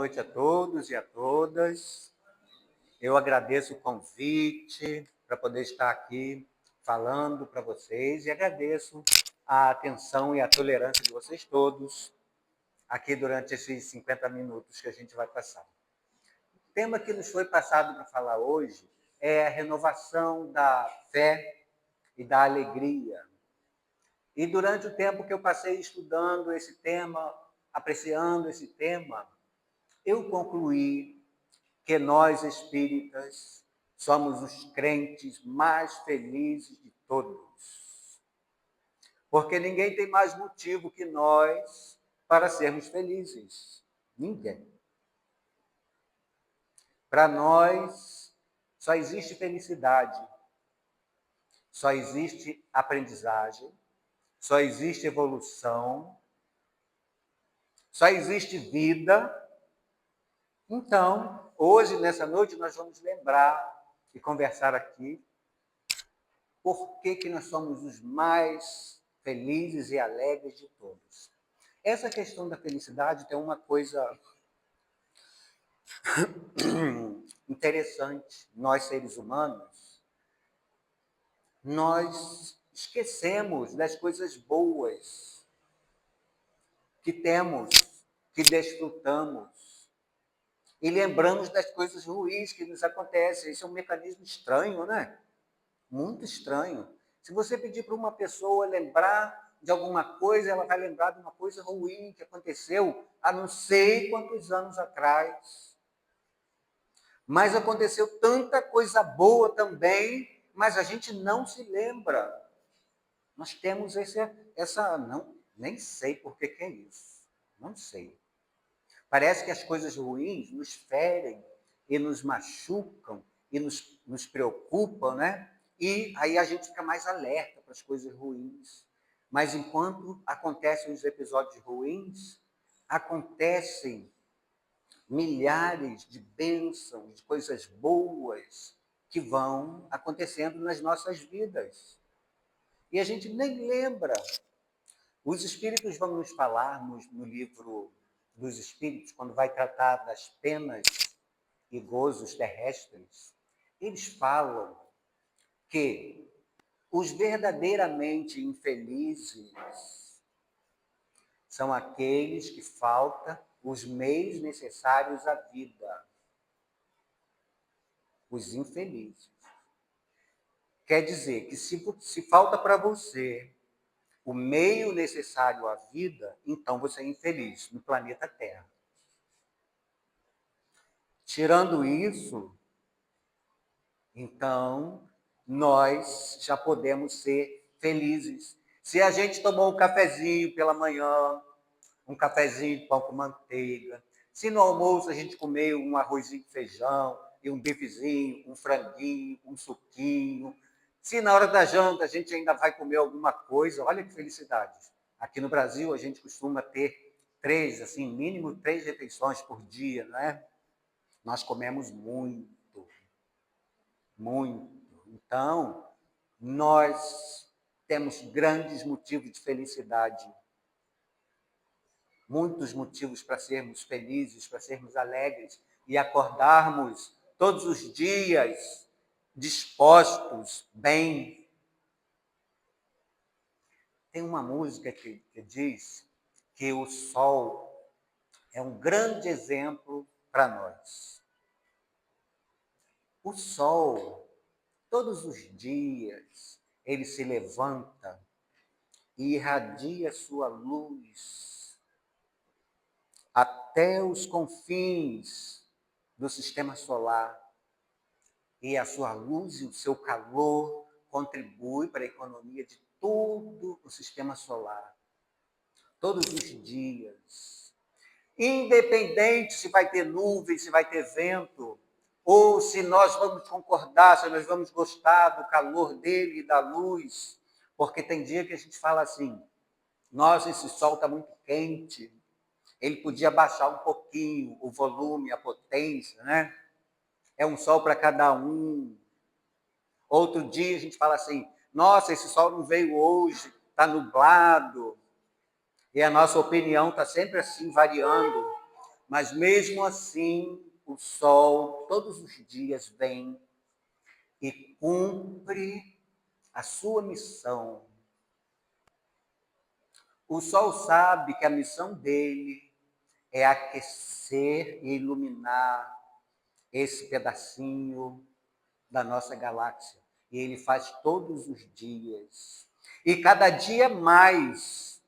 Boa noite a todos e a todas. Eu agradeço o convite para poder estar aqui falando para vocês e agradeço a atenção e a tolerância de vocês todos aqui durante esses 50 minutos que a gente vai passar. O tema que nos foi passado para falar hoje é a renovação da fé e da alegria. E durante o tempo que eu passei estudando esse tema, apreciando esse tema, eu concluí que nós espíritas somos os crentes mais felizes de todos. Porque ninguém tem mais motivo que nós para sermos felizes. Ninguém. Para nós, só existe felicidade, só existe aprendizagem, só existe evolução, só existe vida. Então, hoje, nessa noite, nós vamos lembrar e conversar aqui por que nós somos os mais felizes e alegres de todos. Essa questão da felicidade tem uma coisa interessante. Nós, seres humanos, nós esquecemos das coisas boas que temos, que desfrutamos, e lembramos das coisas ruins que nos acontecem. Isso é um mecanismo estranho, né? Muito estranho. Se você pedir para uma pessoa lembrar de alguma coisa, ela vai lembrar de uma coisa ruim que aconteceu há não sei quantos anos atrás. Mas aconteceu tanta coisa boa também, mas a gente não se lembra. Nós temos não, nem sei por que é isso. Não sei. Parece que as coisas ruins nos ferem e nos machucam e nos preocupam, né? E aí a gente fica mais alerta para as coisas ruins. Mas enquanto acontecem os episódios ruins, acontecem milhares de bênçãos, de coisas boas que vão acontecendo nas nossas vidas. E a gente nem lembra. Os espíritos vão nos falar no livro dos espíritos, quando vai tratar das penas e gozos terrestres, eles falam que os verdadeiramente infelizes são aqueles que faltam os meios necessários à vida. Os infelizes. Quer dizer que se falta para você o meio necessário à vida, então você é infeliz no planeta Terra. Tirando isso, então nós já podemos ser felizes. Se a gente tomou um cafezinho pela manhã, um cafezinho de pão com manteiga, se no almoço a gente comeu um arrozinho com feijão e um bifezinho, um franguinho, um suquinho, se na hora da janta a gente ainda vai comer alguma coisa, olha que felicidade. Aqui no Brasil a gente costuma ter mínimo 3 refeições por dia, não é? Nós comemos muito, muito. Então, nós temos grandes motivos de felicidade, muitos motivos para sermos felizes, para sermos alegres e acordarmos todos os dias dispostos, bem. Tem uma música que diz que o sol é um grande exemplo para nós. O sol, todos os dias, ele se levanta e irradia sua luz até os confins do sistema solar. E a sua luz e o seu calor contribuem para a economia de todo o sistema solar. Todos os dias. Independente se vai ter nuvem, se vai ter vento, ou se nós vamos concordar, se nós vamos gostar do calor dele e da luz, porque tem dia que a gente fala assim, nossa, esse sol está muito quente, ele podia baixar um pouquinho o volume, a potência, né? É um sol para cada um. Outro dia a gente fala assim, nossa, esse sol não veio hoje, está nublado. E a nossa opinião está sempre assim, variando. Mas mesmo assim, o sol todos os dias vem e cumpre a sua missão. O sol sabe que a missão dele é aquecer e iluminar esse pedacinho da nossa galáxia. E ele faz todos os dias. E cada dia mais.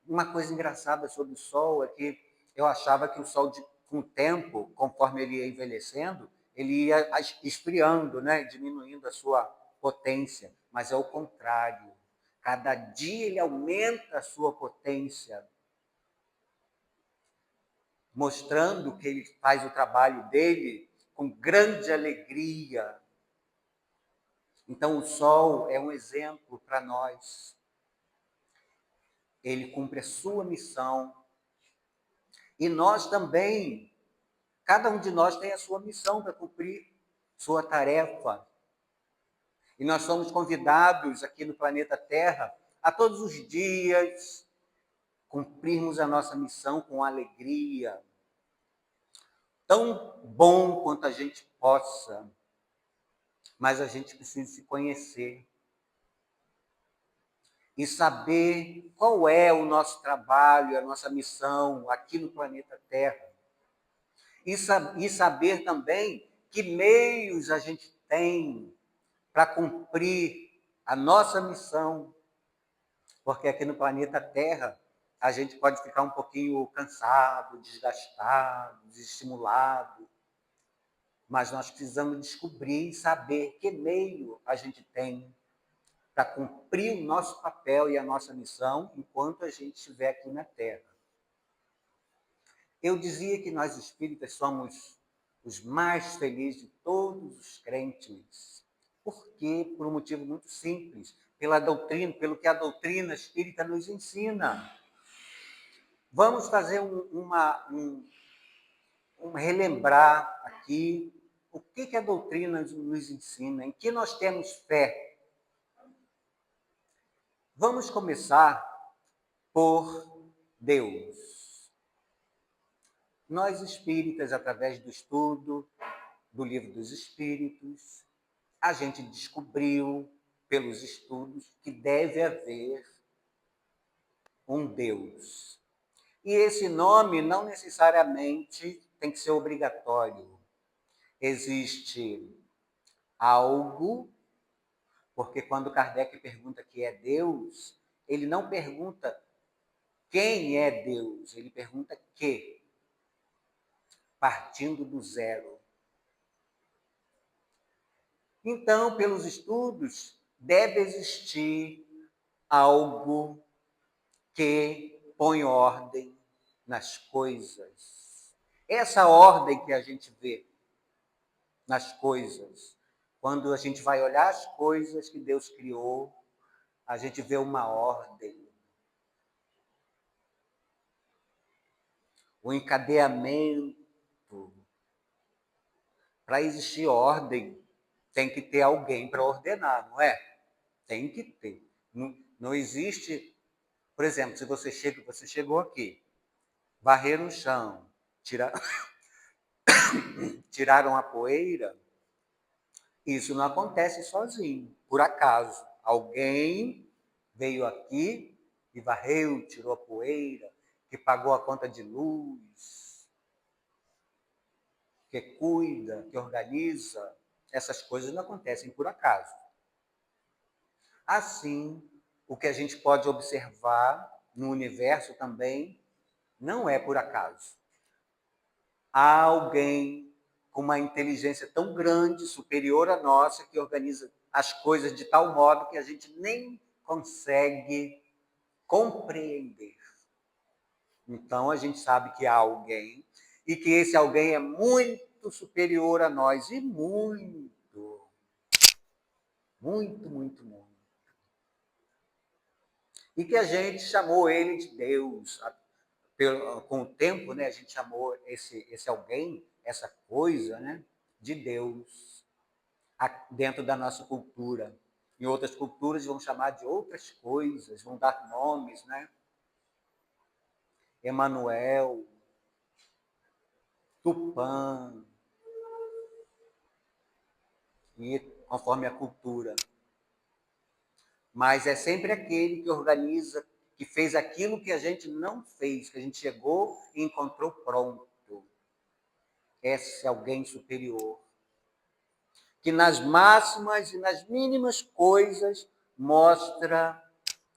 Uma coisa engraçada sobre o Sol é que eu achava que o Sol, com o tempo, conforme ele ia envelhecendo, ele ia esfriando, né? Diminuindo a sua potência. Mas é o contrário. Cada dia ele aumenta a sua potência, mostrando que ele faz o trabalho dele com grande alegria. Então, o Sol é um exemplo para nós. Ele cumpre a sua missão. E nós também, cada um de nós tem a sua missão para cumprir, sua tarefa. E nós somos convidados aqui no planeta Terra a todos os dias cumprirmos a nossa missão com alegria. Tão bom quanto a gente possa, mas a gente precisa se conhecer e saber qual é o nosso trabalho, a nossa missão aqui no planeta Terra. E saber também que meios a gente tem para cumprir a nossa missão, porque aqui no planeta Terra a gente pode ficar um pouquinho cansado, desgastado, desestimulado, mas nós precisamos descobrir e saber que meio a gente tem para cumprir o nosso papel e a nossa missão enquanto a gente estiver aqui na Terra. Eu dizia que nós espíritas somos os mais felizes de todos os crentes. Por quê? Por um motivo muito simples, pela doutrina, pelo que a doutrina espírita nos ensina. Vamos fazer relembrar aqui o que a doutrina nos ensina, em que nós temos fé. Vamos começar por Deus. Nós espíritas, através do estudo do Livro dos Espíritos, a gente descobriu, pelos estudos, que deve haver um Deus. E esse nome não necessariamente tem que ser obrigatório. Existe algo, porque quando Kardec pergunta que é Deus, ele não pergunta quem é Deus, ele pergunta que, partindo do zero. Então, pelos estudos, deve existir algo que põe ordem nas coisas. Essa ordem que a gente vê nas coisas, quando a gente vai olhar as coisas que Deus criou, a gente vê uma ordem, um encadeamento. Para existir ordem, tem que ter alguém para ordenar, não é? Tem que ter. Não existe, por exemplo, se você chegou aqui, varreram o chão, tiraram a poeira, isso não acontece sozinho, por acaso. Alguém veio aqui e varreu, tirou a poeira, que pagou a conta de luz, que cuida, que organiza. Essas coisas não acontecem por acaso. Assim, o que a gente pode observar no universo também não é por acaso. Há alguém com uma inteligência tão grande, superior à nossa, que organiza as coisas de tal modo que a gente nem consegue compreender. Então, a gente sabe que há alguém e que esse alguém é muito superior a nós, e muito, muito, muito, muito. E que a gente chamou ele de Deus. Com o tempo, né, a gente chamou esse alguém, essa coisa, né, de Deus, dentro da nossa cultura. Em outras culturas vão chamar de outras coisas, vão dar nomes, né? Emanuel, Tupã, e conforme a cultura. Mas é sempre aquele que organiza, que fez aquilo que a gente não fez, que a gente chegou e encontrou pronto. Esse é alguém superior, que nas máximas e nas mínimas coisas mostra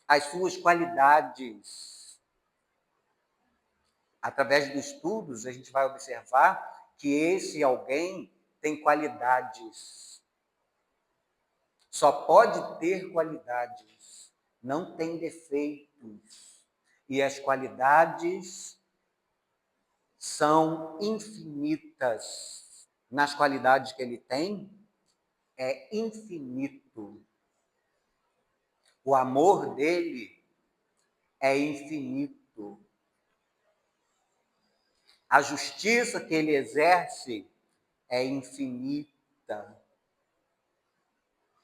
as suas qualidades. Através dos estudos, a gente vai observar que esse alguém tem qualidades. Só pode ter qualidades, não tem defeitos. E as qualidades são infinitas. Nas qualidades que ele tem, é infinito. O amor dele é infinito. A justiça que ele exerce é infinita.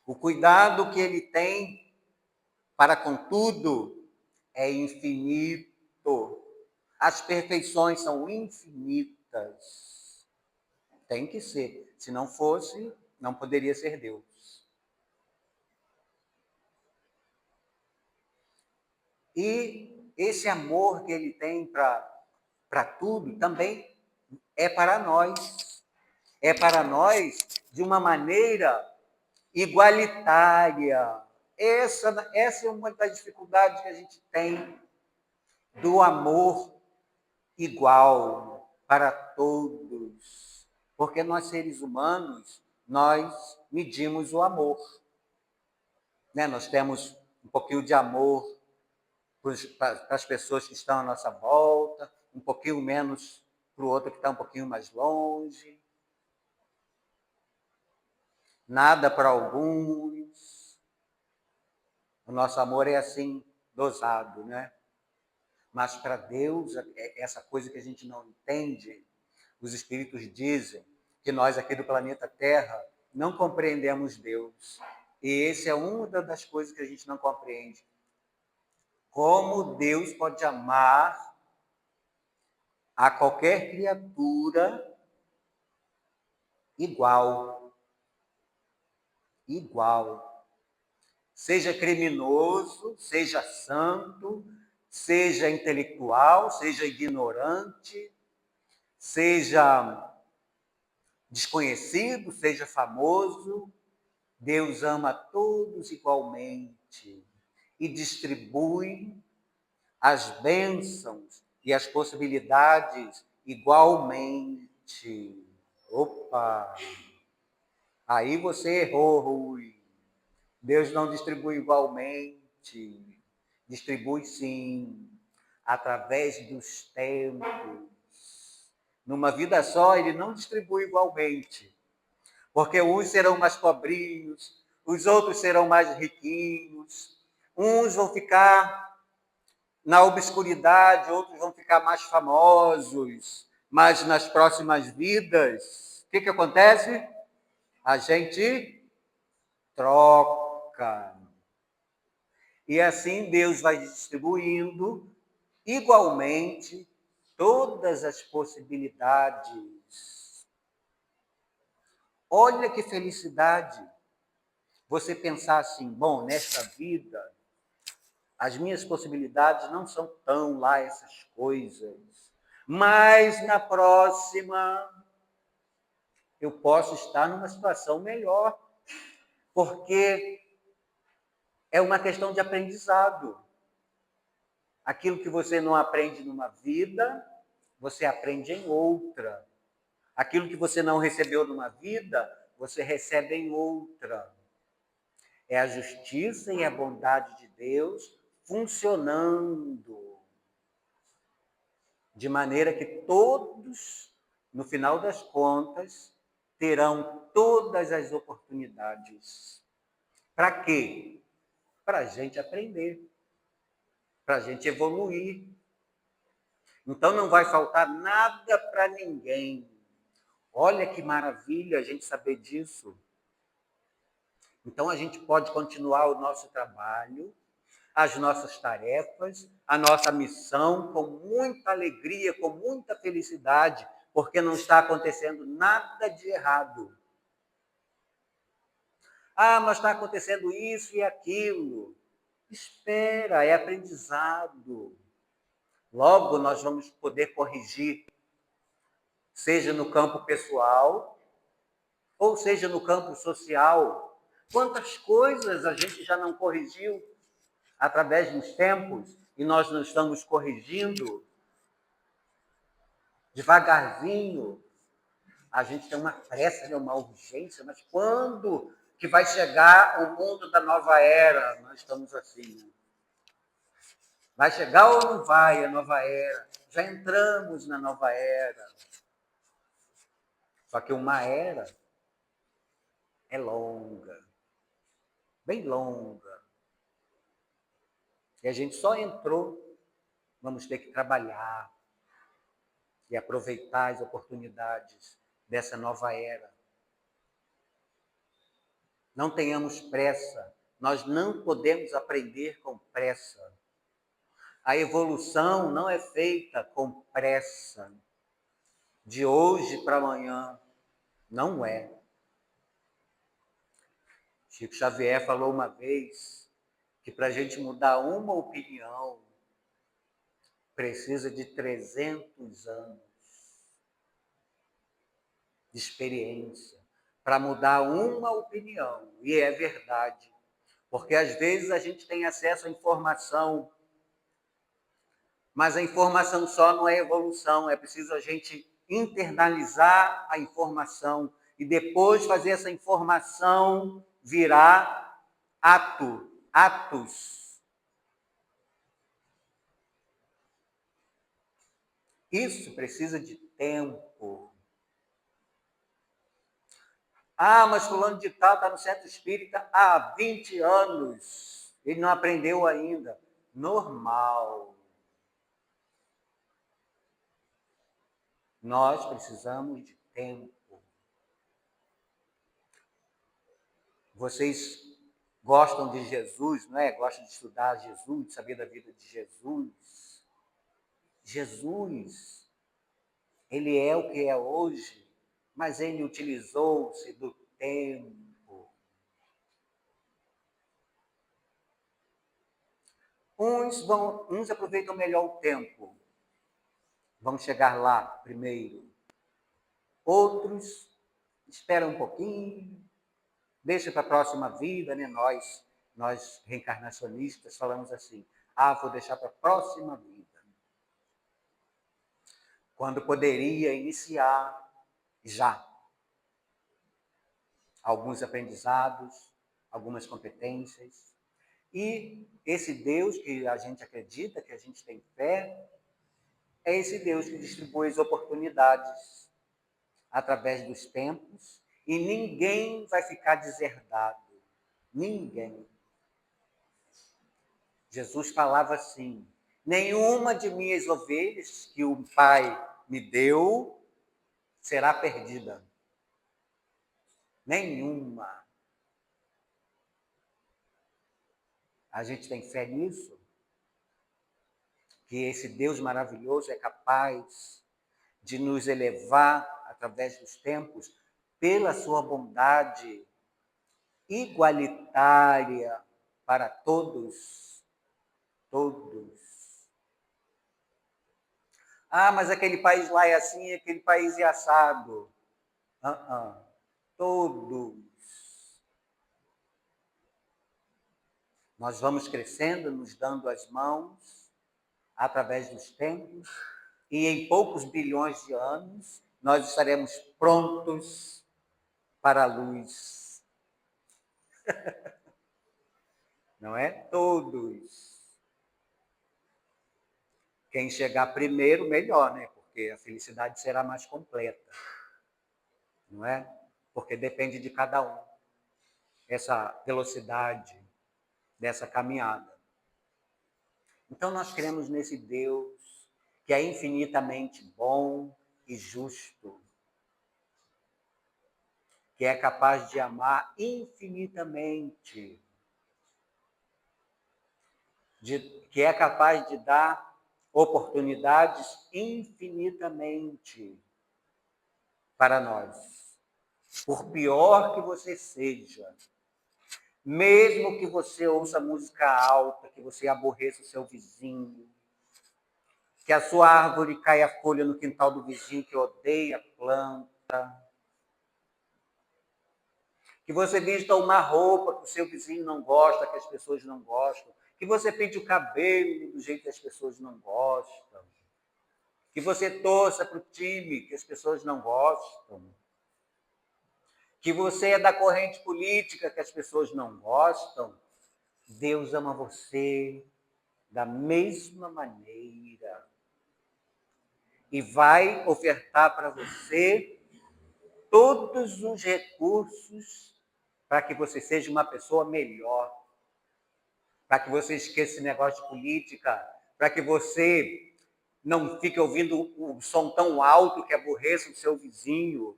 O cuidado que ele tem para com tudo é infinito. As perfeições são infinitas. Tem que ser. Se não fosse, não poderia ser Deus. E esse amor que ele tem para tudo também é para nós. É para nós de uma maneira igualitária. Essa é uma das dificuldades que a gente tem do amor igual para todos. Porque nós, seres humanos, nós medimos o amor. Né? Nós temos um pouquinho de amor para as pessoas que estão à nossa volta, um pouquinho menos para o outro que está um pouquinho mais longe. Nada para alguns. O nosso amor é assim, dosado, né? Mas para Deus, essa coisa que a gente não entende, os espíritos dizem que nós aqui do planeta Terra não compreendemos Deus. E esse é uma das coisas que a gente não compreende. Como Deus pode amar a qualquer criatura igual. Igual. Seja criminoso, seja santo, seja intelectual, seja ignorante, seja desconhecido, seja famoso, Deus ama todos igualmente e distribui as bênçãos e as possibilidades igualmente. Opa! Aí você errou, Rui. Deus não distribui igualmente. Distribui sim, através dos tempos. Numa vida só, ele não distribui igualmente. Porque uns serão mais pobrinhos, os outros serão mais riquinhos, uns vão ficar na obscuridade, outros vão ficar mais famosos, mas nas próximas vidas, o que acontece? A gente troca. E assim Deus vai distribuindo igualmente todas as possibilidades. Olha que felicidade você pensar assim, bom, nesta vida, as minhas possibilidades não são tão lá essas coisas, mas na próxima eu posso estar numa situação melhor, porque é uma questão de aprendizado. Aquilo que você não aprende numa vida, você aprende em outra. Aquilo que você não recebeu numa vida, você recebe em outra. É a justiça e a bondade de Deus funcionando de maneira que todos, no final das contas, terão todas as oportunidades. Para quê? Para a gente aprender, para a gente evoluir. Então não vai faltar nada para ninguém. Olha que maravilha a gente saber disso. Então a gente pode continuar o nosso trabalho, as nossas tarefas, a nossa missão com muita alegria, com muita felicidade, porque não está acontecendo nada de errado. Ah, mas está acontecendo isso e aquilo. Espera, é aprendizado. Logo nós vamos poder corrigir, seja no campo pessoal, ou seja no campo social. Quantas coisas a gente já não corrigiu através dos tempos e nós não estamos corrigindo devagarzinho. A gente tem uma pressa, uma urgência, mas quando que vai chegar o mundo da nova era? Nós estamos assim, né? Vai chegar ou não vai a nova era? Já entramos na nova era. Só que uma era é longa, bem longa. E a gente só entrou, vamos ter que trabalhar e aproveitar as oportunidades dessa nova era. Não tenhamos pressa, nós não podemos aprender com pressa. A evolução não é feita com pressa, de hoje para amanhã, não é. Chico Xavier falou uma vez que para a gente mudar uma opinião, precisa de 300 anos de experiência para mudar uma opinião. E é verdade, porque às vezes a gente tem acesso à informação, mas a informação só não é evolução, é preciso a gente internalizar a informação e depois fazer essa informação virar atos. Isso precisa de tempo. Ah, mas fulano de tal está no centro espírita há 20 anos. Ele não aprendeu ainda. Normal. Nós precisamos de tempo. Vocês gostam de Jesus, não é? Gostam de estudar Jesus, de saber da vida de Jesus. Jesus, ele é o que é hoje, mas ele utilizou-se do tempo. Uns aproveitam melhor o tempo, vão chegar lá primeiro. Outros esperam um pouquinho, deixa para a próxima vida, né? Nós reencarnacionistas falamos assim, vou deixar para a próxima vida. Quando poderia iniciar já alguns aprendizados, algumas competências. E esse Deus que a gente acredita, que a gente tem fé, é esse Deus que distribui as oportunidades através dos tempos e ninguém vai ficar deserdado. Ninguém. Jesus falava assim, nenhuma de minhas ovelhas que o Pai me deu será perdida. Nenhuma. A gente tem fé nisso? Que esse Deus maravilhoso é capaz de nos elevar através dos tempos pela sua bondade igualitária para todos. Todos. Mas aquele país lá é assim, aquele país é assado. Todos. Nós vamos crescendo, nos dando as mãos, através dos tempos, e em poucos bilhões de anos, nós estaremos prontos para a luz. Não é? Todos. Quem chegar primeiro, melhor, né? Porque a felicidade será mais completa. Não é? Porque depende de cada um. Essa velocidade dessa caminhada. Então nós cremos nesse Deus que é infinitamente bom e justo, que é capaz de amar infinitamente, que é capaz de dar oportunidades infinitamente. para nós. Por pior que você seja, mesmo que você ouça música alta, que você aborreça o seu vizinho, que a sua árvore caia folha no quintal do vizinho que odeia planta, que você vista uma roupa que o seu vizinho não gosta, que as pessoas não gostam, que você pinte o cabelo do jeito que as pessoas não gostam, que você torça para o time que as pessoas não gostam, que você é da corrente política que as pessoas não gostam, Deus ama você da mesma maneira e vai ofertar para você todos os recursos para que você seja uma pessoa melhor, para que você esqueça esse negócio de política, para que você não fique ouvindo o som tão alto que aborreça o seu vizinho,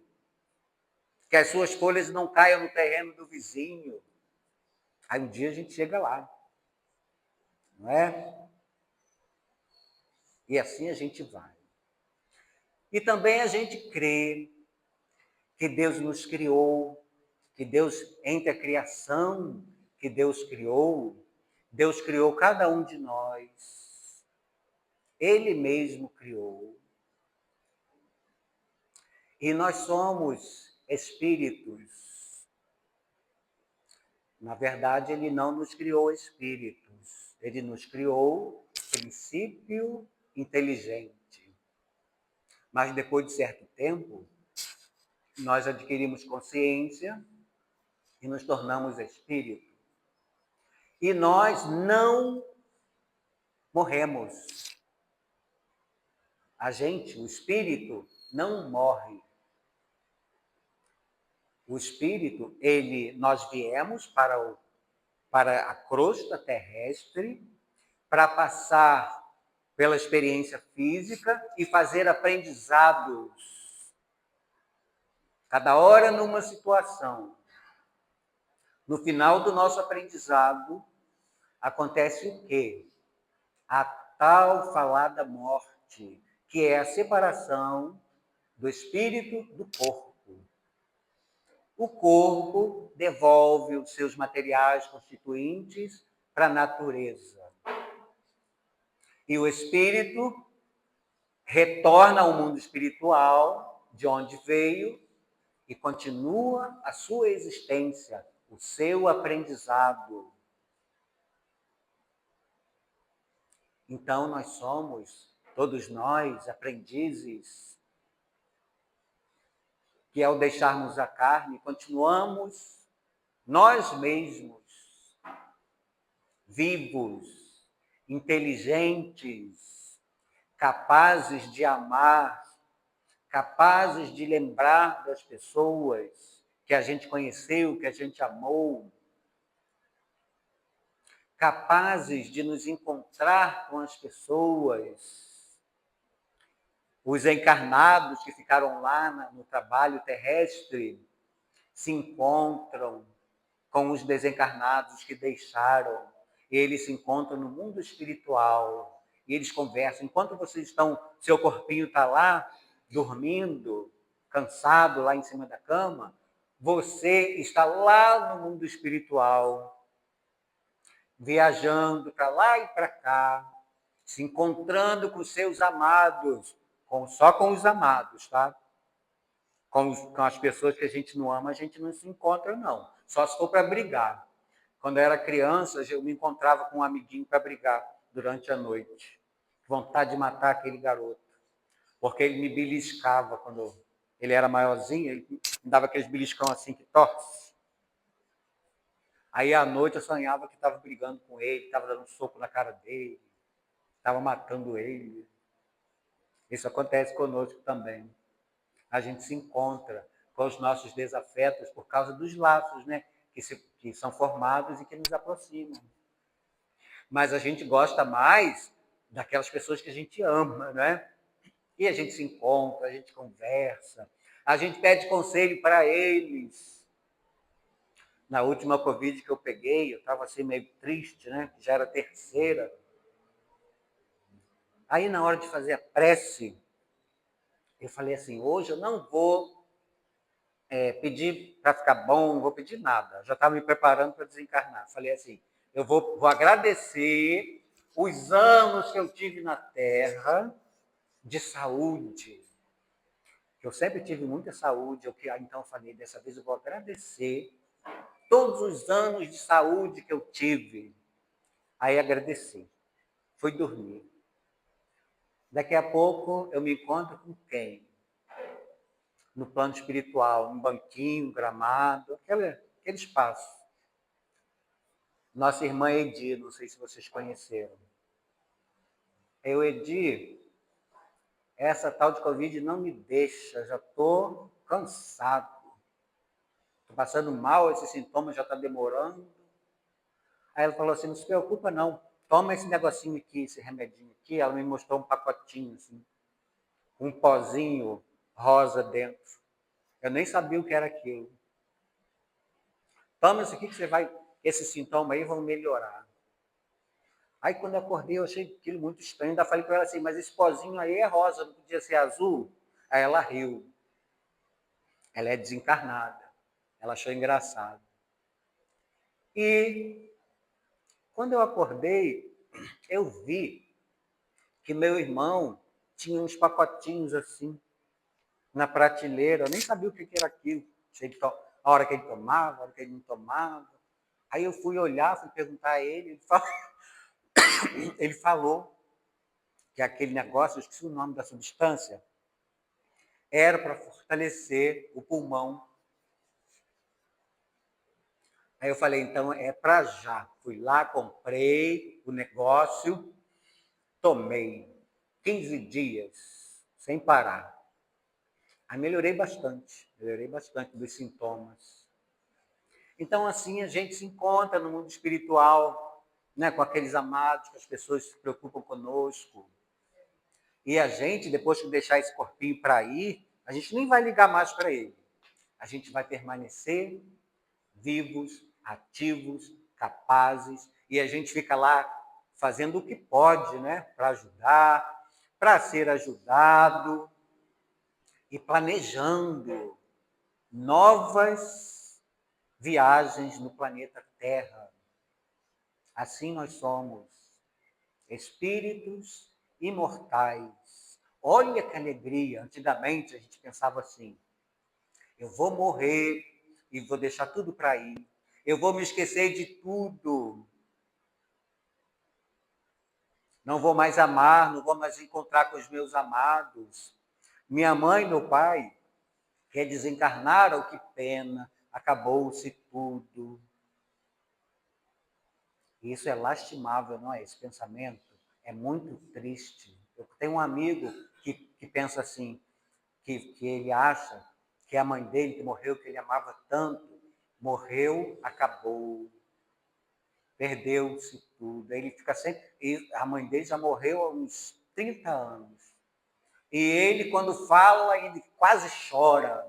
que as suas folhas não caiam no terreno do vizinho. Aí um dia a gente chega lá, não é? E assim a gente vai. E também a gente crê que Deus nos criou, que Deus, entre a criação que Deus criou cada um de nós. Ele mesmo criou. E nós somos espíritos. Na verdade, ele não nos criou espíritos. Ele nos criou princípio inteligente. Mas depois de certo tempo, nós adquirimos consciência e nos tornamos espírito. E nós não morremos. A gente, o espírito, não morre. O espírito, nós viemos para a crosta terrestre para passar pela experiência física e fazer aprendizados. Cada hora numa situação. No final do nosso aprendizado, acontece o quê? A tal falada morte, que é a separação do espírito do corpo. O corpo devolve os seus materiais constituintes para a natureza. E o espírito retorna ao mundo espiritual, de onde veio, e continua a sua existência, o seu aprendizado. Então, nós somos, todos nós, aprendizes, que ao deixarmos a carne, continuamos nós mesmos, vivos, inteligentes, capazes de amar, capazes de lembrar das pessoas que a gente conheceu, que a gente amou, capazes de nos encontrar com as pessoas. Os encarnados que ficaram lá no trabalho terrestre se encontram com os desencarnados que deixaram. Eles se encontram no mundo espiritual e eles conversam. Enquanto vocês estão, seu corpinho está lá, dormindo, cansado lá em cima da cama, você está lá no mundo espiritual, viajando para lá e para cá, se encontrando com seus amados, só com os amados, tá? Com as pessoas que a gente não ama, a gente não se encontra, não. Só se for para brigar. Quando eu era criança, eu me encontrava com um amiguinho para brigar durante a noite. Vontade de matar aquele garoto. Porque ele me beliscava quando ele era maiorzinho, ele me dava aqueles beliscão assim que torce. Aí à noite eu sonhava que estava brigando com ele, estava dando um soco na cara dele, estava matando ele. Isso acontece conosco também. A gente se encontra com os nossos desafetos por causa dos laços, né? Que são formados e que nos aproximam. Mas a gente gosta mais daquelas pessoas que a gente ama, né? E a gente se encontra, a gente conversa, a gente pede conselho para eles. Na última Covid que eu peguei, eu estava assim meio triste, né? Já era a terceira. Aí, na hora de fazer a prece, eu falei assim, hoje eu não vou pedir para ficar bom, não vou pedir nada. Já estava me preparando para desencarnar. Falei assim, eu vou agradecer os anos que eu tive na Terra de saúde, que eu sempre tive muita saúde. Então eu falei, dessa vez eu vou agradecer todos os anos de saúde que eu tive. Aí agradeci. Fui dormir. Daqui a pouco eu me encontro com quem? No plano espiritual, um banquinho, um gramado, aquele espaço. Nossa irmã Edi, não sei se vocês conheceram. Eu, Edi, essa tal de Covid não me deixa, já estou cansado. Estou passando mal, esses sintomas já estão demorando. Aí ela falou assim, não se preocupa não, toma esse negocinho aqui, esse remedinho aqui. Ela me mostrou um pacotinho, assim, um pozinho rosa dentro. Eu nem sabia o que era aquilo. Toma isso aqui que você vai, esses sintomas aí vão melhorar. Aí quando eu acordei, eu achei aquilo muito estranho. Ainda falei para ela assim, mas esse pozinho aí é rosa, não podia ser azul? Aí ela riu. Ela é desencarnada. Ela achou engraçado. E quando eu acordei, eu vi que meu irmão tinha uns pacotinhos assim, na prateleira. Eu nem sabia o que era aquilo. A hora que ele tomava, a hora que ele não tomava. Aí eu fui olhar, fui perguntar a ele. Ele falou que aquele negócio, eu esqueci o nome da substância, era para fortalecer o pulmão. Aí eu falei, então é para já. Fui lá, comprei o negócio, tomei 15 dias, sem parar. Aí melhorei bastante dos sintomas. Então, assim, a gente se encontra no mundo espiritual, né, com aqueles amados, que as pessoas se preocupam conosco. E a gente, depois que deixar esse corpinho para ir, a gente nem vai ligar mais para ele. A gente vai permanecer vivos, ativos, capazes, e a gente fica lá fazendo o que pode, né, para ajudar, para ser ajudado e planejando novas viagens no planeta Terra. Assim nós somos espíritos imortais. Olha que alegria! Antigamente a gente pensava assim: eu vou morrer e vou deixar tudo para ir. Eu vou me esquecer de tudo. Não vou mais amar, não vou mais encontrar com os meus amados. Minha mãe e meu pai que desencarnaram, que pena, acabou-se tudo. Isso é lastimável, não é? Esse pensamento é muito triste. Eu tenho um amigo que pensa assim, que ele acha que a mãe dele, que morreu, que ele amava tanto, morreu, acabou, perdeu-se tudo. Ele fica sempre... A mãe dele já morreu há uns 30 anos. E ele, quando fala, ele quase chora.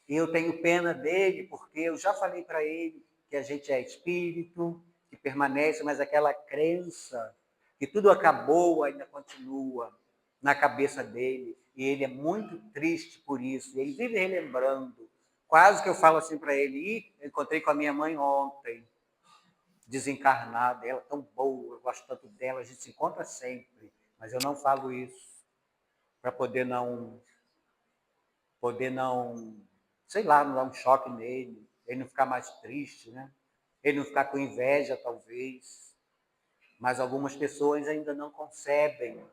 E eu tenho pena dele, porque eu já falei para ele que a gente é espírito, que permanece, mas aquela crença que tudo acabou ainda continua na cabeça dele. E ele é muito triste por isso. E ele vive relembrando. Quase que eu falo assim para ele, eu encontrei com a minha mãe ontem, desencarnada, ela tão boa, eu gosto tanto dela, a gente se encontra sempre, mas eu não falo isso para poder não, sei lá, não dar um choque nele, ele não ficar mais triste, né? Ele não ficar com inveja, talvez. Mas algumas pessoas ainda não concebem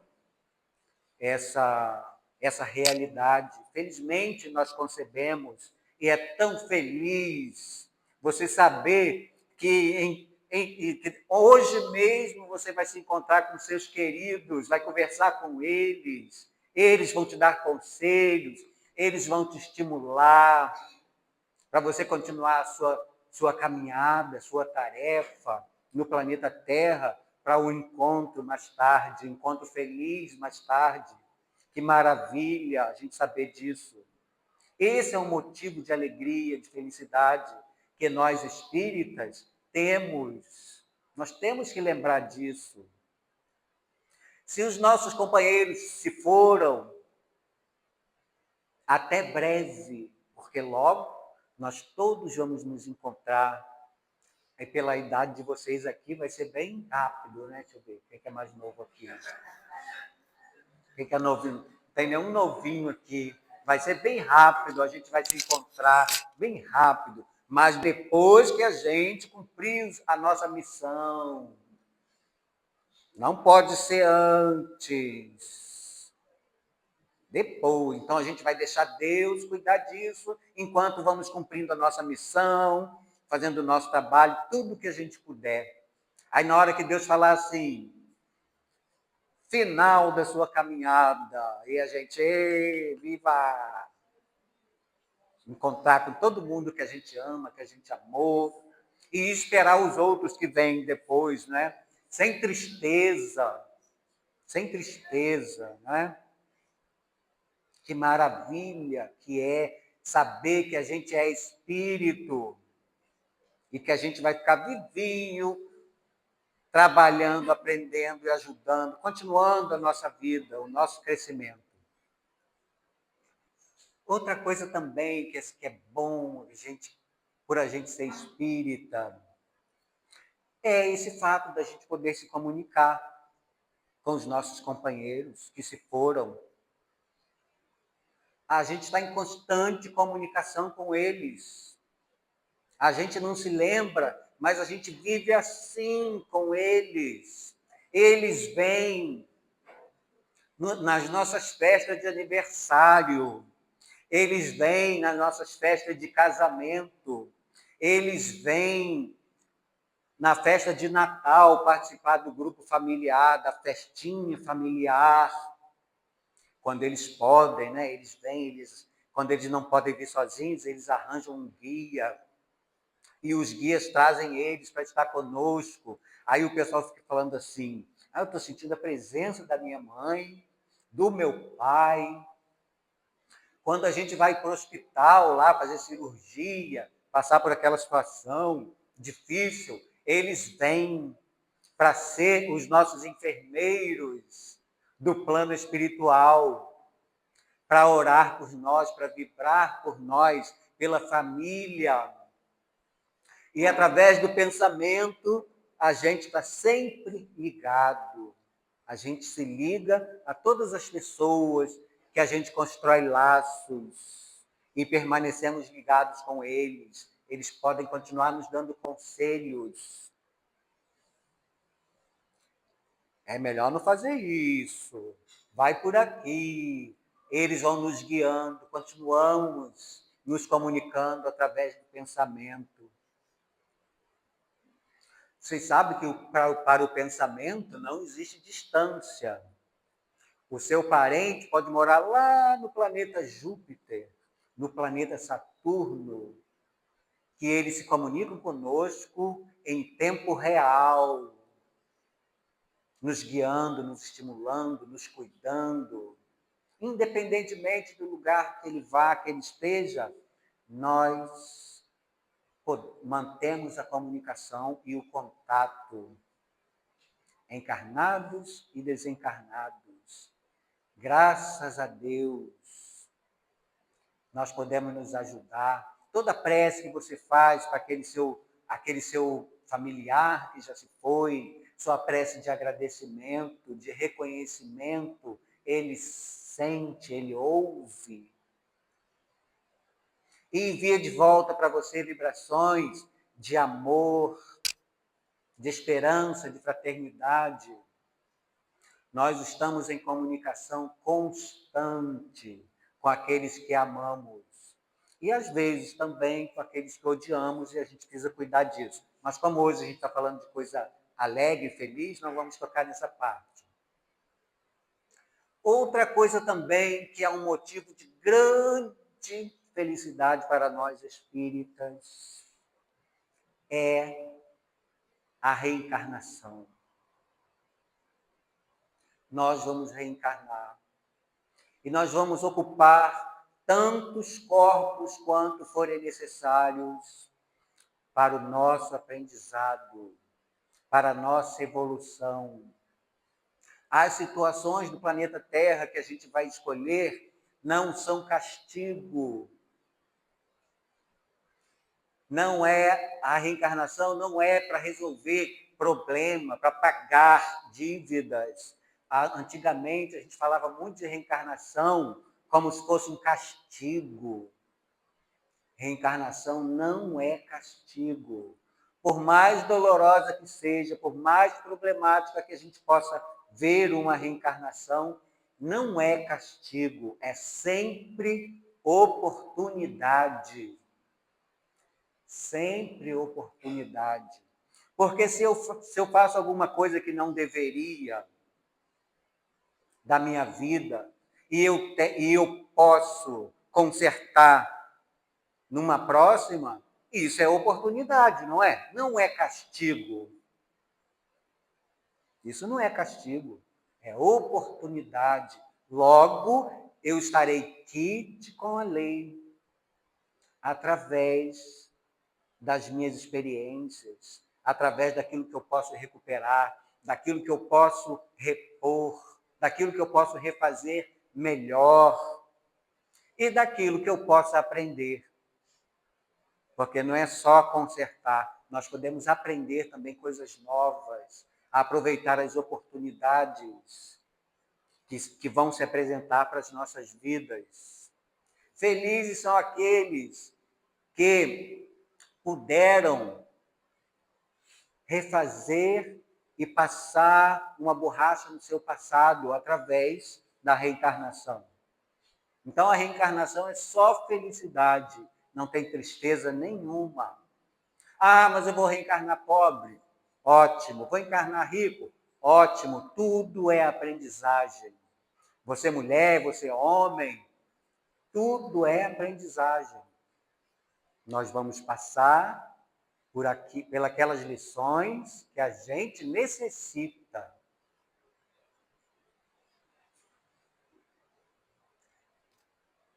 essa realidade. Felizmente, nós concebemos, e é tão feliz você saber que hoje mesmo você vai se encontrar com seus queridos, vai conversar com eles vão te dar conselhos, eles vão te estimular para você continuar a sua caminhada, sua tarefa no planeta Terra, para o encontro mais tarde, encontro feliz mais tarde. Que maravilha a gente saber disso. Esse é um motivo de alegria, de felicidade que nós espíritas temos. Nós temos que lembrar disso. Se os nossos companheiros se foram, Até breve, porque logo nós todos vamos nos encontrar. Aí, pela idade de vocês aqui, vai ser bem rápido, né? Deixa eu ver, quem que é mais novo aqui? Quem que é novinho? Não tem nenhum novinho aqui. Vai ser bem rápido, a gente vai se encontrar bem rápido. Mas depois que a gente cumprir a nossa missão, não pode ser antes. Depois. Então a gente vai deixar Deus cuidar disso enquanto vamos cumprindo a nossa missão, fazendo o nosso trabalho, tudo que a gente puder. Aí na hora que Deus falar assim, final da sua caminhada, e a gente, viva! Encontrar com todo mundo que a gente ama, que a gente amou, e esperar os outros que vêm depois, né? Sem tristeza, né? Que maravilha que é saber que a gente é espírito e que a gente vai ficar vivinho, trabalhando, aprendendo e ajudando, continuando a nossa vida, o nosso crescimento. Outra coisa também que é bom, por a gente ser espírita, é esse fato da gente poder se comunicar com os nossos companheiros que se foram. A gente está em constante comunicação com eles. A gente não se lembra, mas a gente vive assim com eles. Eles vêm nas nossas festas de aniversário. Eles vêm nas nossas festas de casamento. Eles vêm na festa de Natal participar do grupo familiar, da festinha familiar. Quando eles podem, né? Eles vêm, quando eles não podem vir sozinhos, eles arranjam um guia. E os guias trazem eles para estar conosco. Aí o pessoal fica falando assim, eu estou sentindo a presença da minha mãe, do meu pai. Quando a gente vai para o hospital lá fazer cirurgia, passar por aquela situação difícil, eles vêm para ser os nossos enfermeiros do plano espiritual, para orar por nós, para vibrar por nós, pela família. E através do pensamento, a gente está sempre ligado. A gente se liga a todas as pessoas que a gente constrói laços e permanecemos ligados com eles. Eles podem continuar nos dando conselhos. É melhor não fazer isso. Vai por aqui. Eles vão nos guiando. Continuamos nos comunicando através do pensamento. Vocês sabem que para o pensamento não existe distância. O seu parente pode morar lá no planeta Júpiter, no planeta Saturno, que eles se comunicam conosco em tempo real, nos guiando, nos estimulando, nos cuidando. Independentemente do lugar que ele vá, que ele esteja, nós mantemos a comunicação e o contato, encarnados e desencarnados. Graças a Deus, nós podemos nos ajudar. Toda prece que você faz para aquele seu familiar que já se foi, sua prece de agradecimento, de reconhecimento, ele sente, ele ouve. E envia de volta para você vibrações de amor, de esperança, de fraternidade. Nós estamos em comunicação constante com aqueles que amamos. E, às vezes, também com aqueles que odiamos, e a gente precisa cuidar disso. Mas, como hoje a gente está falando de coisa alegre e feliz, não vamos tocar nessa parte. Outra coisa também que é um motivo de grande felicidade para nós espíritas é a reencarnação. Nós vamos reencarnar. E nós vamos ocupar tantos corpos quanto forem necessários para o nosso aprendizado, para a nossa evolução. As situações do planeta Terra que a gente vai escolher não são castigo. Não é a reencarnação, não é para resolver problema, para pagar dívidas. Antigamente a gente falava muito de reencarnação como se fosse um castigo. Reencarnação não é castigo. Por mais dolorosa que seja, por mais problemática que a gente possa ver uma reencarnação, não é castigo, é sempre oportunidade. Sempre oportunidade. Porque se eu faço alguma coisa que não deveria da minha vida e eu posso consertar numa próxima, isso é oportunidade, não é? Não é castigo. Isso não é castigo, é oportunidade. Logo, eu estarei quite com a lei, através das minhas experiências, através daquilo que eu posso recuperar, daquilo que eu posso repor, daquilo que eu posso refazer melhor e daquilo que eu possa aprender. Porque não é só consertar, nós podemos aprender também coisas novas, aproveitar as oportunidades que vão se apresentar para as nossas vidas. Felizes são aqueles que puderam refazer e passar uma borracha no seu passado através da reencarnação. Então, a reencarnação é só felicidade, não tem tristeza nenhuma. Ah, mas eu vou reencarnar pobre. Ótimo. Vou encarnar rico. Ótimo. Tudo é aprendizagem. Você mulher, você homem, tudo é aprendizagem. Nós vamos passar por aqui, pelas lições que a gente necessita.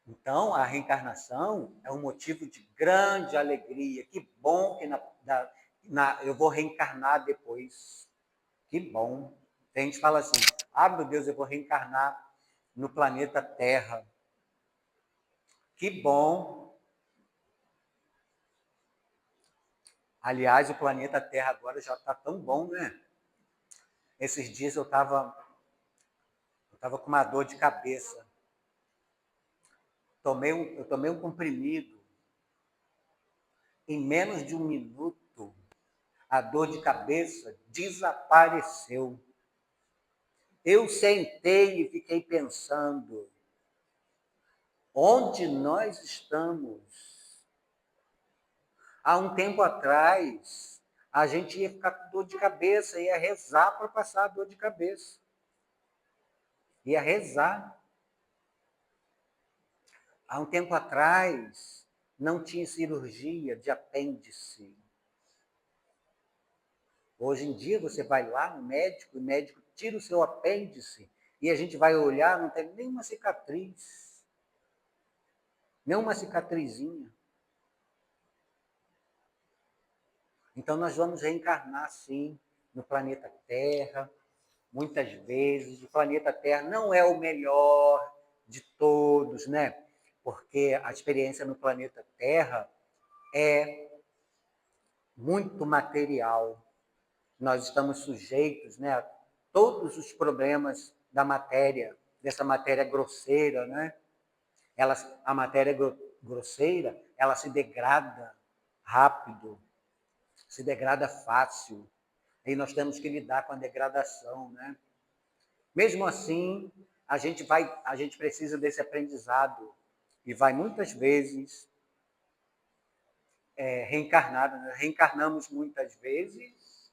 Então, a reencarnação é um motivo de grande alegria. Que bom que eu vou reencarnar depois. Que bom. Tem gente que fala assim, meu Deus, eu vou reencarnar no planeta Terra. Que bom. Aliás, o planeta Terra agora já está tão bom, né? Esses dias eu estava com uma dor de cabeça. Eu tomei um comprimido. Em menos de um minuto, a dor de cabeça desapareceu. Eu sentei e fiquei pensando, onde nós estamos? Há um tempo atrás, a gente ia ficar com dor de cabeça, ia rezar para passar a dor de cabeça. Ia rezar. Há um tempo atrás, não tinha cirurgia de apêndice. Hoje em dia, você vai lá no médico, o médico tira o seu apêndice e a gente vai olhar, não tem nenhuma cicatriz. Nenhuma cicatrizinha. Então, nós vamos reencarnar, sim, no planeta Terra, muitas vezes. O planeta Terra não é o melhor de todos, né? Porque a experiência no planeta Terra é muito material. Nós estamos sujeitos, né, a todos os problemas da matéria, dessa matéria grosseira, né? A matéria grosseira, ela se degrada rápido, se degrada fácil. E nós temos que lidar com a degradação, né? Mesmo assim, a gente precisa desse aprendizado e vai muitas vezes reencarnar, né? Reencarnamos muitas vezes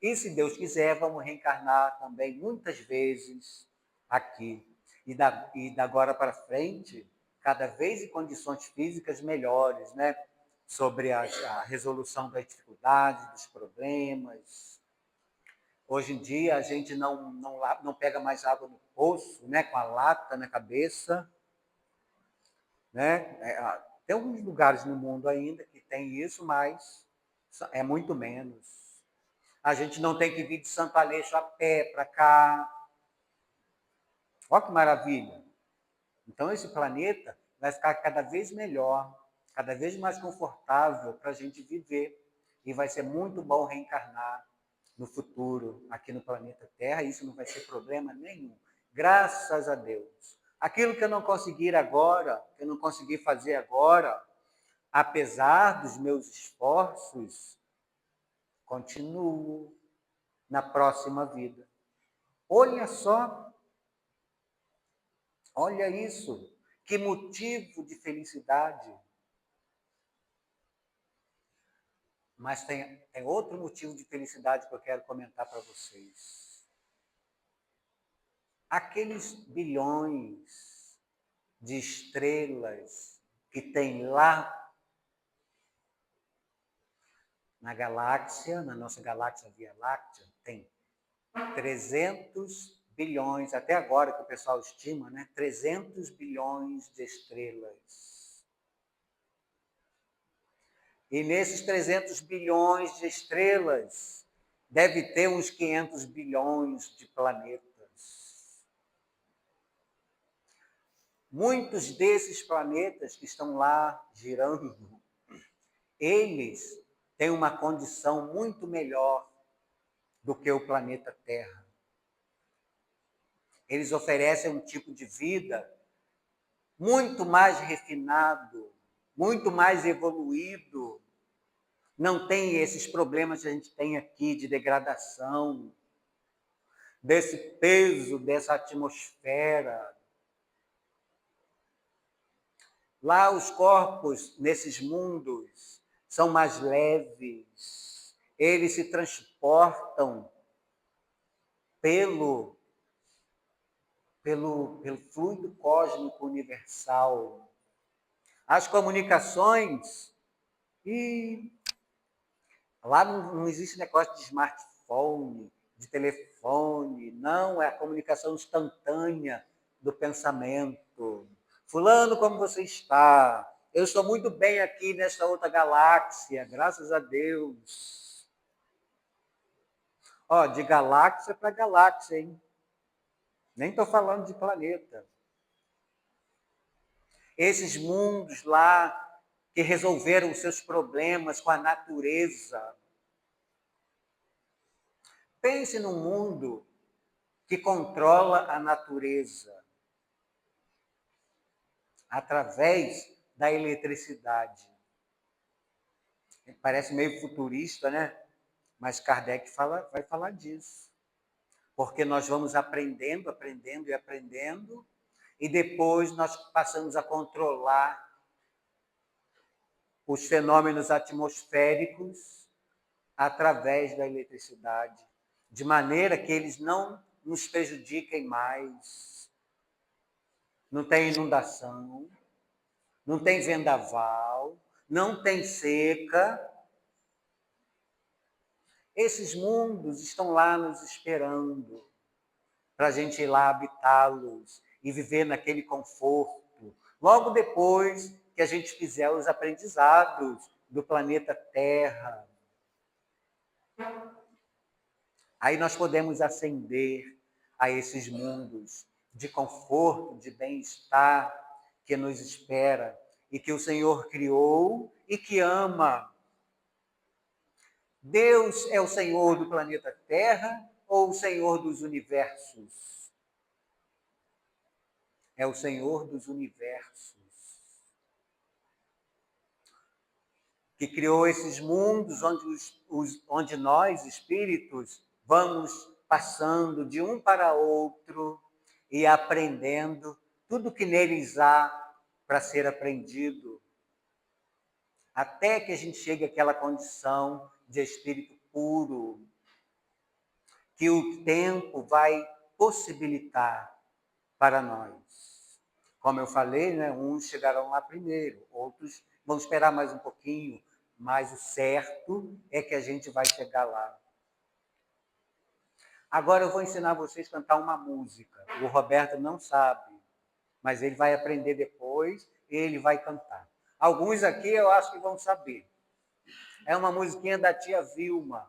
e, se Deus quiser, vamos reencarnar também muitas vezes aqui. E da agora para frente, cada vez em condições físicas melhores, né? Sobre a resolução das dificuldades, dos problemas. Hoje em dia, a gente não pega mais água no poço, né? Com a lata na cabeça. Né? Tem alguns lugares no mundo ainda que tem isso, mas é muito menos. A gente não tem que vir de Santo Aleixo a pé para cá. Olha que maravilha. Então, esse planeta vai ficar cada vez melhor, cada vez mais confortável para a gente viver. E vai ser muito bom reencarnar no futuro, aqui no planeta Terra. Isso não vai ser problema nenhum. Graças a Deus. Aquilo que eu não conseguir agora, que eu não consegui fazer agora, apesar dos meus esforços, continuo na próxima vida. Olha só, olha isso. Que motivo de felicidade. Mas tem outro motivo de felicidade que eu quero comentar para vocês. Aqueles bilhões de estrelas que tem lá na galáxia, na nossa galáxia Via Láctea, tem 300 bilhões, até agora que o pessoal estima, né? 300 bilhões de estrelas. E nesses 300 bilhões de estrelas, deve ter uns 500 bilhões de planetas. Muitos desses planetas que estão lá girando, eles têm uma condição muito melhor do que o planeta Terra. Eles oferecem um tipo de vida muito mais refinado, muito mais evoluído. Não tem esses problemas que a gente tem aqui de degradação, desse peso, dessa atmosfera. Lá os corpos, nesses mundos, são mais leves. Eles se transportam pelo fluido cósmico universal. As comunicações, e lá não existe negócio de smartphone, de telefone, não, é a comunicação instantânea do pensamento. Fulano, como você está? Eu estou muito bem aqui nesta outra galáxia, graças a Deus. Ó, de galáxia para galáxia, hein? Nem estou falando de planeta. Esses mundos lá que resolveram os seus problemas com a natureza. Pense num mundo que controla a natureza através da eletricidade. Parece meio futurista, né? Mas Kardec vai falar disso. Porque nós vamos aprendendo, aprendendo e aprendendo, e depois nós passamos a controlar os fenômenos atmosféricos através da eletricidade, de maneira que eles não nos prejudiquem mais. Não tem inundação, não tem vendaval, não tem seca. Esses mundos estão lá nos esperando para a gente ir lá habitá-los e viver naquele conforto. Logo depois que a gente fizer os aprendizados do planeta Terra, aí nós podemos ascender a esses mundos de conforto, de bem-estar que nos espera e que o Senhor criou e que ama. Deus é o Senhor do planeta Terra ou o Senhor dos universos? É o Senhor dos universos. Que criou esses mundos onde nós, espíritos, vamos passando de um para outro e aprendendo tudo que neles há para ser aprendido, até que a gente chegue àquela condição de espírito puro, que o tempo vai possibilitar para nós. Como eu falei, né, uns chegarão lá primeiro, outros vão esperar mais um pouquinho, mas o certo é que a gente vai chegar lá. Agora eu vou ensinar vocês a cantar uma música. O Roberto não sabe, mas ele vai aprender depois e ele vai cantar. Alguns aqui eu acho que vão saber. É uma musiquinha da tia Vilma.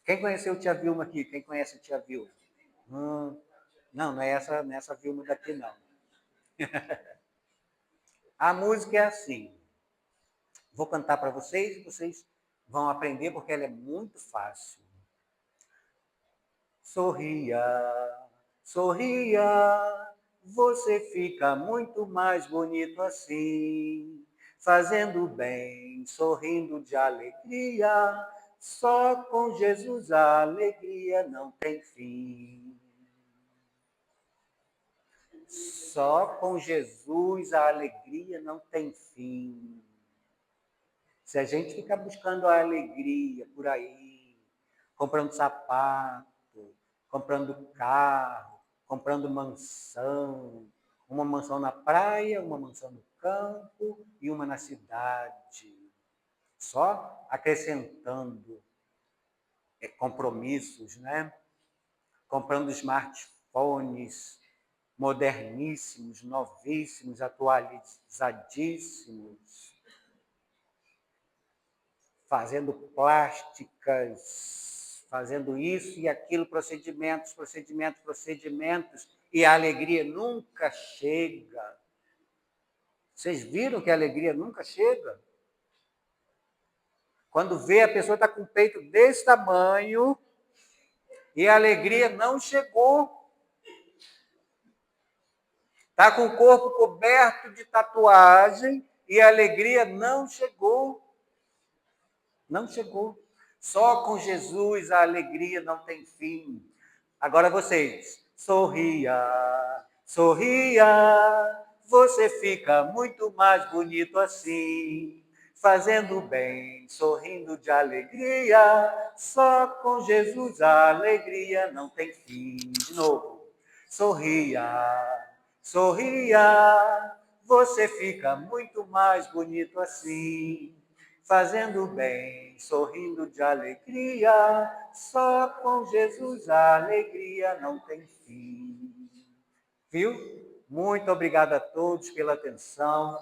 Quem conheceu a tia Vilma aqui? Quem conhece a tia Vilma? Não é essa Vilma daqui, não. A música é assim. Vou cantar para vocês e vocês vão aprender porque ela é muito fácil. Sorria, sorria, você fica muito mais bonito assim, fazendo bem, sorrindo de alegria. Só com Jesus a alegria não tem fim. Só com Jesus a alegria não tem fim. Se a gente ficar buscando a alegria por aí, comprando sapato, comprando carro, comprando mansão, uma mansão na praia, uma mansão no campo e uma na cidade, só acrescentando compromissos, né? Comprando smartphones moderníssimos, novíssimos, atualizadíssimos, fazendo plásticas, fazendo isso e aquilo, procedimentos, e a alegria nunca chega. Vocês viram que a alegria nunca chega? Quando vê, a pessoa está com o peito desse tamanho e a alegria não chegou. Está com o corpo coberto de tatuagem e a alegria não chegou. Não chegou. Só com Jesus a alegria não tem fim. Agora vocês, sorria, sorria, você fica muito mais bonito assim, fazendo bem, sorrindo de alegria. Só com Jesus a alegria não tem fim. De novo, sorria, sorria, você fica muito mais bonito assim, fazendo bem, sorrindo de alegria. Só com Jesus a alegria não tem fim. Viu? Muito obrigado a todos pela atenção.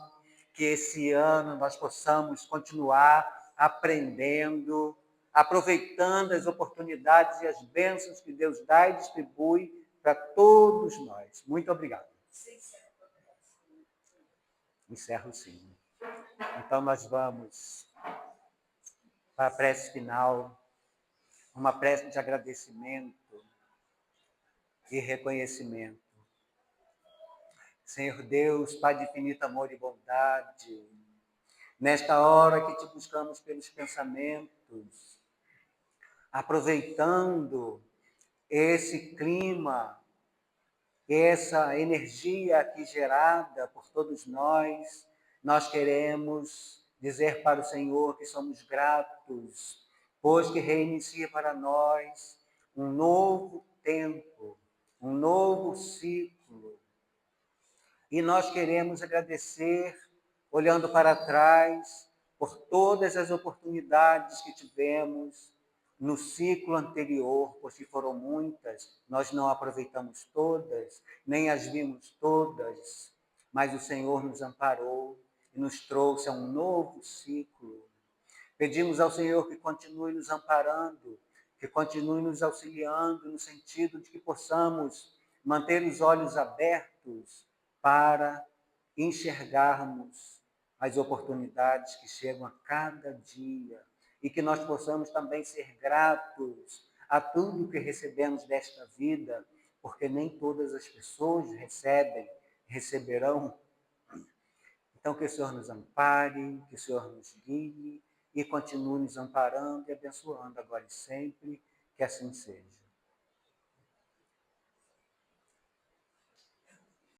Que esse ano nós possamos continuar aprendendo, aproveitando as oportunidades e as bênçãos que Deus dá e distribui para todos nós. Muito obrigado. Encerro sim. Então nós vamos para a prece final, uma prece de agradecimento e reconhecimento. Senhor Deus, Pai de infinito amor e bondade, nesta hora que te buscamos pelos pensamentos, aproveitando esse clima, essa energia aqui gerada por todos nós queremos dizer para o Senhor que somos gratos, pois que reinicia para nós um novo tempo, um novo ciclo. E nós queremos agradecer, olhando para trás, por todas as oportunidades que tivemos no ciclo anterior, pois que foram muitas, nós não aproveitamos todas, nem as vimos todas, mas o Senhor nos amparou e nos trouxe a um novo ciclo. Pedimos ao Senhor que continue nos amparando, que continue nos auxiliando, no sentido de que possamos manter os olhos abertos para enxergarmos as oportunidades que chegam a cada dia e que nós possamos também ser gratos a tudo que recebemos desta vida, porque nem todas as pessoas receberão. Então, que o Senhor nos ampare, que o Senhor nos guie e continue nos amparando e abençoando agora e sempre, que assim seja.